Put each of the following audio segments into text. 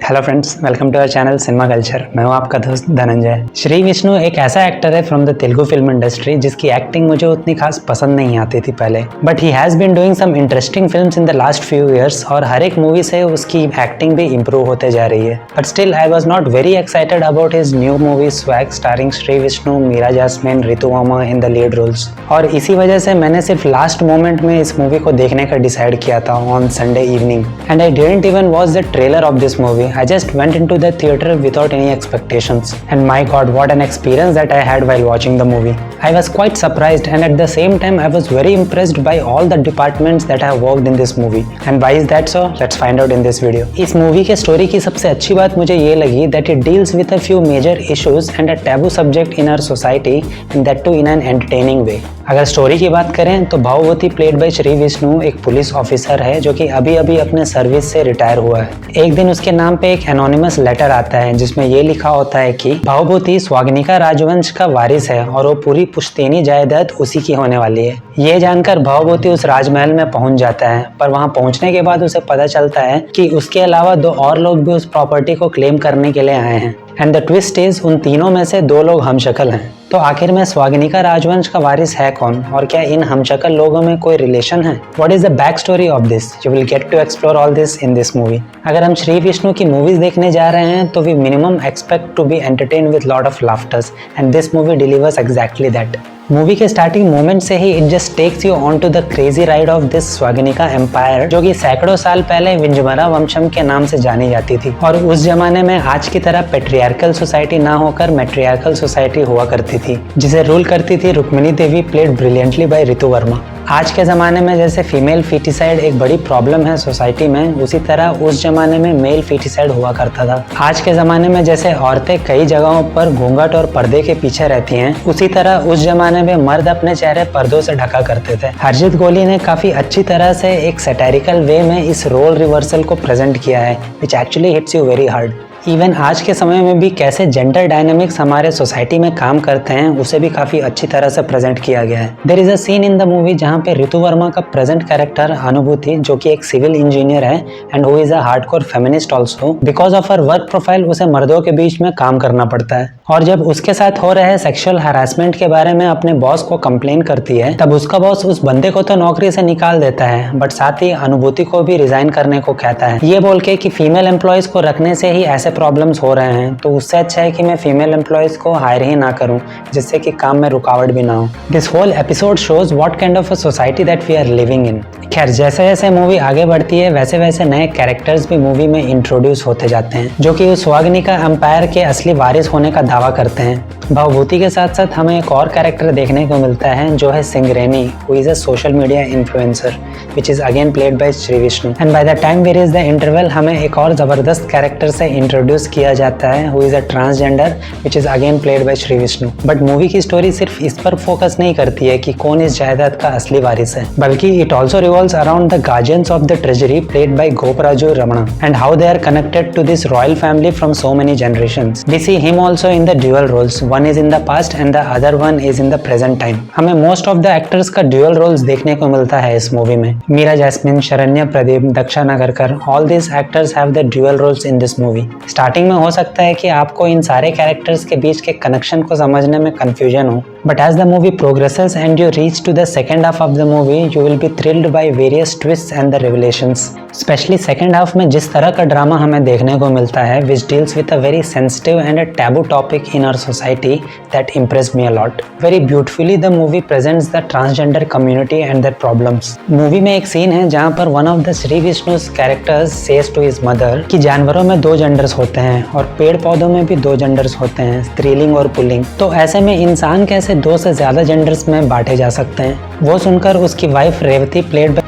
Hello friends, welcome to our channel cinema culture. मैं हूं आपका दोस्त धनंजय। श्री विष्णु एक ऐसा एक्टर है from the Telugu film industry जिसकी एक्टिंग मुझे उतनी खास पसंद नहीं आती थी पहले, but he has been doing some interesting films in the last few years और हर एक मूवी से उसकी एक्टिंग भी इम्प्रूव होते जा रही है। But still I was not very excited about his new movie Swag starring Shri Vishnu, Meera Jasmine, Ritu Varma in the lead roles. और इसी वजह से मैंने सिर्फ लास्ट मोमेंट में इस मूवी को देखने का डिसाइड किया था on Sunday evening, and I didn't even watch the trailer of this movie. I just went into the theater without any expectations, and my god, what an experience that I had while watching the movie. I was quite surprised, and at the same time I was very impressed by all the departments that have worked in this movie. And why is that so? Let's find out in this video. इस movie के story की सबसे अच्छी बात मुझे ये लगी that it deals with a few major issues and a taboo subject in our society, and that too in an entertaining way. अगर स्टोरी की बात करें तो भावभूति प्लेड बाय श्री विष्णु एक पुलिस ऑफिसर है जो कि अभी अभी अपने सर्विस से रिटायर हुआ है। एक दिन उसके नाम पे एक एनोनिमस लेटर आता है जिसमें ये लिखा होता है कि भावभूति स्वाग्निका राजवंश का वारिस है और वो पूरी पुश्तैनी जायदाद उसी की होने वाली है। ये जानकर भावभूति उस राजमहल में पहुंच जाता है, पर वहां पहुंचने के बाद उसे पता चलता है कि उसके अलावा दो और लोग भी उस प्रॉपर्टी को क्लेम करने के लिए आए हैं। एंड द ट्विस्ट इज उन तीनों में से दो लोग हमशक्ल हैं। तो आखिर में स्वाग्निका राजवंश का वारिस है कौन और क्या इन हमशक्ल लोगों में कोई रिलेशन है? What is the back story of this? You will get to explore all this in this movie. अगर हम श्री विष्णु की मूवीज देखने जा रहे हैं तो we minimum expect to be entertain with lot of laughters, and this movie delivers exactly that. Movie के starting moment से ही it just takes you on to the crazy ride of this Swagnika empire, जो कि सैकड़ों साल पहले विंजमरा वंशम के नाम से जानी जाती थी। और उस जमाने में आज की तरह पेट्रियार्कल सोसाइटी ना होकर मैट्रियार्कल सोसाइटी हुआ करती थी, जिसे रूल करती थी Rukmini Devi, played brilliantly by Ritu Varma. आज के ज़माने में जैसे फीमेल फीटिसाइड एक बड़ी प्रॉब्लम है सोसाइटी में, उसी तरह उस जमाने में मेल फीटिसाइड हुआ करता था। आज के ज़माने में जैसे औरतें कई जगहों पर घूंघट और पर्दे के पीछे रहती हैं, उसी तरह उस जमाने में मर्द अपने चेहरे पर्दों से ढका करते थे। हरजीत गोली ने काफ़ी अच्छी तरह से एक सैटारिकल वे में इस रोल रिवर्सल को प्रेजेंट किया है, which actually hits you very hard. Even आज के समय में भी कैसे जेंडर डायनामिक्स हमारे सोसाइटी में काम करते हैं उसे भी काफी अच्छी तरह से प्रेजेंट किया गया है। There is a scene in the movie जहाँ पे रितु वर्मा का प्रेजेंट कैरेक्टर अनुभूति, जो कि एक सिविल इंजीनियर है and who is a hardcore feminist also, because of her work profile उसे मर्दों के बीच में काम करना पड़ता है। और जब उसके साथ हो रहे सेक्सुअल हरासमेंट के बारे में अपने बॉस को कंप्लेन करती है, तब उसका बॉस उस बंदे को तो नौकरी से निकाल देता है, बट साथ ही अनुभूति को भी रिजाइन करने को कहता है, ये बोल के कि फीमेल एम्प्लॉयज को रखने से ही ऐसे प्रॉब्लम्स हो रहे हैं, तो उससे अच्छा है कि मैं फीमेल एम्प्लॉयज को हायर ही ना करूं, जिससे कि काम में रुकावट भी ना हो। This whole episode shows what kind of a society that we are living in. खैर, जैसे जैसे मूवी आगे बढ़ती है वैसे वैसे नए कैरेक्टर्स भी मूवी में इंट्रोड्यूस होते जाते हैं, जो कि उस स्वाग्निका एम्पायर के असली वारिस होने का दावा करते हैं। भावभूति के साथ साथ हमें एक और कैरेक्टर देखने को मिलता है जो है Singareni, who is a social media influencer, which is again played by Shri Vishnu. And by the time we reach the interval हमें एक और जबरदस्त कैरेक्टर से इंट्रोड्यूस किया जाता है, who is a transgender, which is again played by Shri Vishnu. But movie की story सिर्फ इस पर फोकस नहीं करती है कि कौन इस जायदाद का असली वारिस है, बल्कि it also revolves around the guardians of the treasury played by Gopparaju Ramana, and how they are connected to this royal family from so many generations. We see him also in the dual roles, one is in the past and the other one is in the present time. हमें most of the actors का dual roles देखने को मिलता है इस movie में। Meera Jasmine, Sharanya Pradeep, Daksha Nagarkar, all this actors have the dual roles in this movie. Starting में हो सकता है कि आपको इन सारे कैरेक्टर्स के बीच के कनेक्शन को समझने में कंफ्यूजन हो, but as the movie progresses and you reach to the second half of the movie, you will be thrilled by various twists and the revelations. Specially second half में जिस तरह का ड्रामा हमें देखने को मिलता है, which deals with a very sensitive and a taboo topic in our society, that impressed me a lot. Very beautifully the movie presents the transgender community and their problems. Movie में एक scene है जहाँ पर one of the Shri विष्णु's characters says to his mother कि जानवरों में दो genders होते हैं और पेड़ पौधों में भी दो जेंडर्स होते हैं, स्त्रीलिंग और पुल्लिंग। तो ऐसे में इंसान कैसे दो से ज्यादा जेंडर्स में बांटे जा सकते हैं? वो सुनकर उसकी वाइफ रेवती प्लेड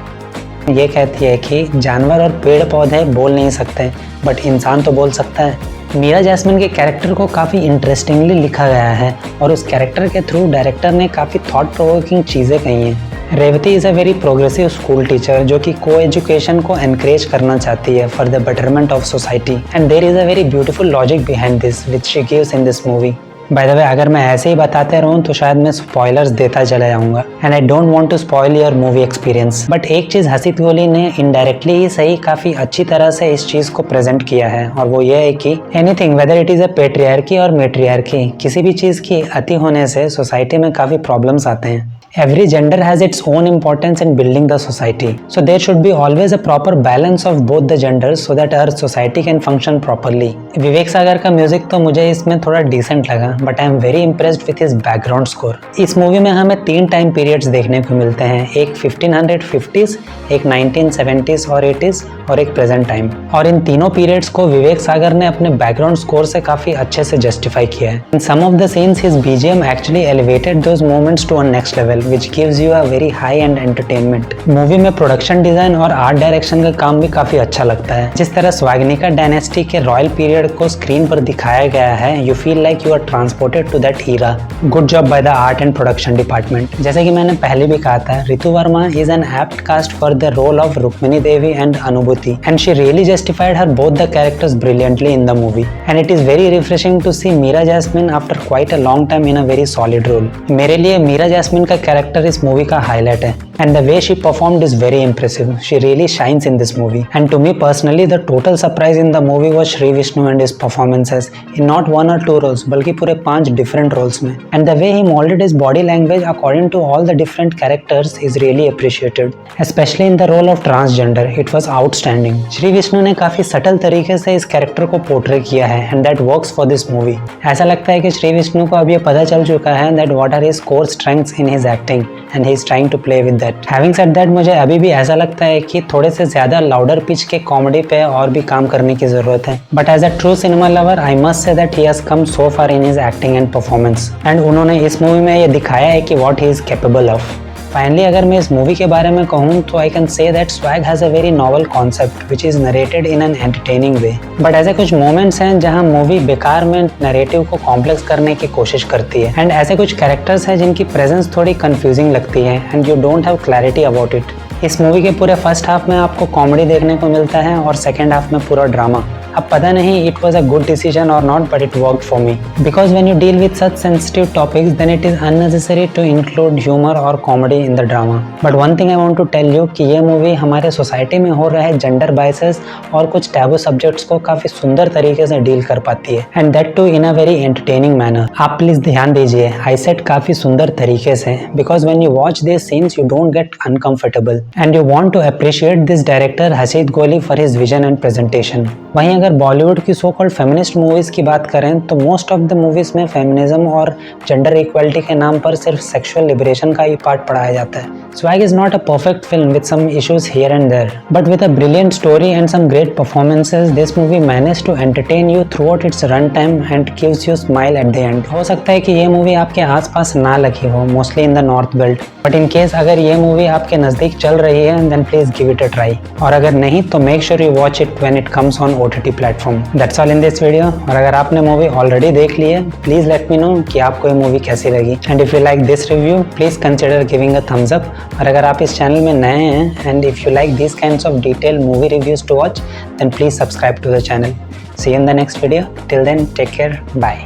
ये कहती है कि जानवर और पेड़ पौधे बोल नहीं सकते, बट इंसान तो बोल सकता है। मीरा जैस्मिन के कैरेक्टर को काफ़ी इंटरेस्टिंगली लिखा गया है और उस कैरेक्टर के थ्रू डायरेक्टर ने काफ़ी थॉट प्रोवोकिंग चीज़ें कही हैं। Revathi is a very progressive school teacher जो कि को एजुकेशन को एनकरेज करना चाहती है for the betterment of society, and there is a very beautiful logic behind this which she gives in this movie. By the way, अगर मैं ऐसे ही बताते रहूं तो शायद मैं स्पॉयलर्स देता चला जाऊंगा, and I don't want to spoil your movie experience. But एक चीज हसीत गोली ने इनडायरेक्टली ही सही काफी अच्छी तरह से इस चीज को प्रेजेंट किया है, और वो ये है कि anything whether it is a patriarchy और मेट्रियार्की, किसी भी चीज की अति होने से सोसाइटी में काफी प्रॉब्लम्स आते हैं। Every gender has its own importance in building the society. So there should be always a proper balance of both the genders so that our society can function properly. Vivek Sagar का music तो मुझे इसमें थोड़ा decent लगा, but I am very impressed with his background score. इस movie में हमें 3 time periods देखने को मिलते हैं, एक 1550s, एक 1970s और 80s और एक प्रेजेंट टाइम। और इन तीनों पीरियड्स को विवेक सागर ने अपने बैकग्राउंड स्कोर से काफी अच्छे से जस्टिफाई किया है। In some of the scenes his BGM actually elevated those moments to a next level which gives you a very high end entertainment. Movie में प्रोडक्शन डिजाइन और आर्ट डायरेक्शन का काम भी काफी अच्छा लगता है। जिस तरह स्वागनिका डायनेस्टी के रॉयल पीरियड को स्क्रीन पर दिखाया गया है, you feel like you are transported to that era. Good job by the art and production department. जैसे कि मैंने पहले भी कहा था, Ritu Varma is an apt cast for the role of Rukmini Devi and Anubhuti, and she really justified her both the characters brilliantly in the movie, and it is very refreshing to see Meera Jasmine after quite a long time in a very solid role. मेरे लिए मीरा जैस्मिन का character इस movie का highlight है, and the way she performed is very impressive. She really shines in this movie. And to me personally, the total surprise in the movie was Sri Vishnu and his performances in not 1 or 2 roles, बल्कि पूरे 5 different roles में. And the way he molded his body language according to all the different characters is really appreciated. Especially in the role of transgender, it was outstanding. Sri Vishnu ने काफी subtle तरीके से इस character को portray किया है, and that works for this movie. ऐसा लगता है कि श्री विष्णु को अब ये पता चल चुका है that what are his core strengths in his acting, and he is trying to play with that. Having said that, मुझे अभी भी ऐसा लगता है कि थोड़े से ज्यादा लाउडर पिच के कॉमेडी पे और भी काम करने की जरूरत है। But as a true cinema lover, I must say that he has come so far in his acting and performance, and उन्होंने इस मूवी में ये दिखाया है कि what he is capable of. Finally अगर मैं इस मूवी के बारे में कहूँ तो I can say that Swag has a very novel concept which is narrated in an entertaining way, but ऐसे कुछ मोमेंट्स हैं जहाँ मूवी बेकार में नरेटिव को कॉम्प्लेक्स करने की कोशिश करती है, एंड ऐसे कुछ कैरेक्टर्स हैं जिनकी प्रेजेंस थोड़ी कंफ्यूजिंग लगती है and you don't have clarity about it. इस मूवी के पूरे फर्स्ट हाफ में आपको कॉमेडी देखने को मिलता है और सेकेंड हाफ में पूरा ड्रामा। अब पता नहीं it was a good decision और not, but it worked for me because when you deal with such sensitive topics then it is unnecessary to include humour और comedy in the drama. But one thing I want to tell you कि ये movie हमारे society में हो रहे gender biases और कुछ taboo subjects को काफी सुंदर तरीके से डील कर पाती है, and that too in a very entertaining manner. आप प्लीज ध्यान दीजिए, आई सेड काफी सुंदर तरीके से, because when you watch this scenes you don't get uncomfortable and you want to appreciate this director Hasith Goli for his vision and presentation. वहीं अगर बॉलीवुड की सो कॉल्ड फेमिनिस्ट मूवीज की बात करें तो मोस्ट ऑफ द मूवीज में फेमिनिज्म और gender equality के नाम पर सिर्फ सेक्सुअल लिबरेशन का ही पार्ट पढ़ाया जाता है। Swag is not a perfect film with some issues here and there, but with a brilliant story and some great performances, this movie managed to entertain you throughout its runtime and gives you smile at the end. हो सकता है कि ये movie आपके आसपास ना लगी हो, mostly in the North Belt, but in case अगर ये मूवी आपके नज़दीक चल रही है, then please give it a try. और अगर नहीं तो make sure you watch it when it comes on OTT platform. That's all in this video. और अगर आपने मूवी ऑलरेडी देख ली है, please let me know कि आपको ये मूवी कैसी लगी. And if you like this review, please consider giving a thumbs up. और अगर आप इस चैनल में नए हैं and if you like these kinds of detailed movie reviews to watch, then please subscribe to the channel. See you in the next video. Till then, take care. Bye.